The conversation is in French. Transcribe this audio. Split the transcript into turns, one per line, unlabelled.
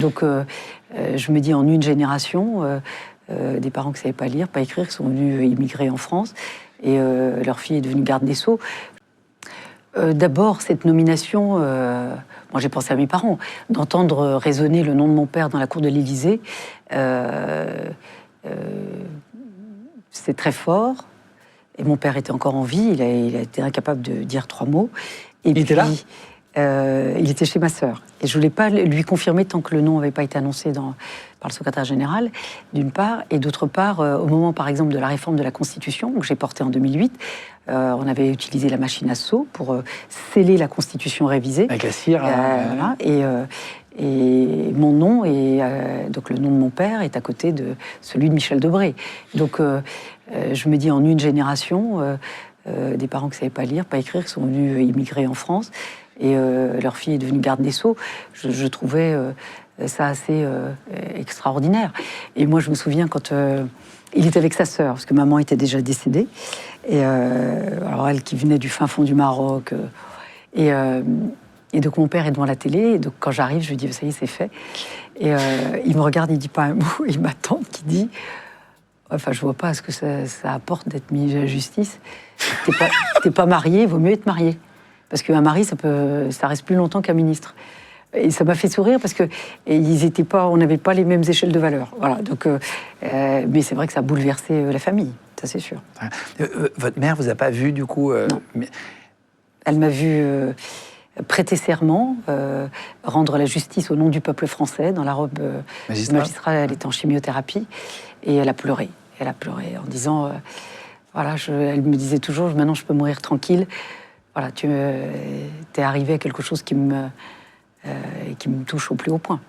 Donc, je me dis, en une génération, des parents qui ne savaient pas lire, pas écrire, qui sont venus immigrer en France, et leur fille est devenue garde des Sceaux. D'abord, cette nomination, moi j'ai pensé à mes parents, d'entendre résonner le nom de mon père dans la cour de l'Élysée, c'est très fort. Et mon père était encore en vie, il a été incapable de dire 3 mots. Et
il était là?
Il était chez ma sœur. Et je ne voulais pas lui confirmer tant que le nom n'avait pas été annoncé par le secrétaire général, d'une part. Et d'autre part, au moment, par exemple, de la réforme de la Constitution, que j'ai portée en 2008, on avait utilisé la machine à sceau pour sceller la Constitution révisée.
Avec la cire.
Voilà. Et mon nom, donc le nom de mon père, est à côté de celui de Michel Debré. Donc, je me dis, en une génération, des parents qui ne savaient pas lire, pas écrire, qui sont venus immigrer en France, et leur fille est devenue garde des Sceaux. Je trouvais ça assez extraordinaire. Et moi, je me souviens quand il était avec sa sœur, parce que maman était déjà décédée, et alors elle qui venait du fin fond du Maroc, et donc mon père est devant la télé, et donc quand j'arrive, je lui dis, ça y est, c'est fait. Et il me regarde, il dit pas un mot, et ma tante qui dit, enfin, je vois pas ce que ça apporte d'être mis à la justice. T'es pas marié, il vaut mieux être marié. Parce qu'un mari, ça reste plus longtemps qu'un ministre. Et ça m'a fait sourire parce que on n'avait pas les mêmes échelles de valeur. Voilà. Donc, mais c'est vrai que ça a bouleversé la famille, ça c'est sûr.
Votre mère vous a pas vu du coup
Non. Elle m'a vu prêter serment, rendre la justice au nom du peuple français dans la robe magistrat. Elle était en chimiothérapie et elle a pleuré. Elle a pleuré en disant, voilà, elle me disait toujours, maintenant je peux mourir tranquille. Voilà, tu es arrivé à quelque chose qui me touche au plus haut point.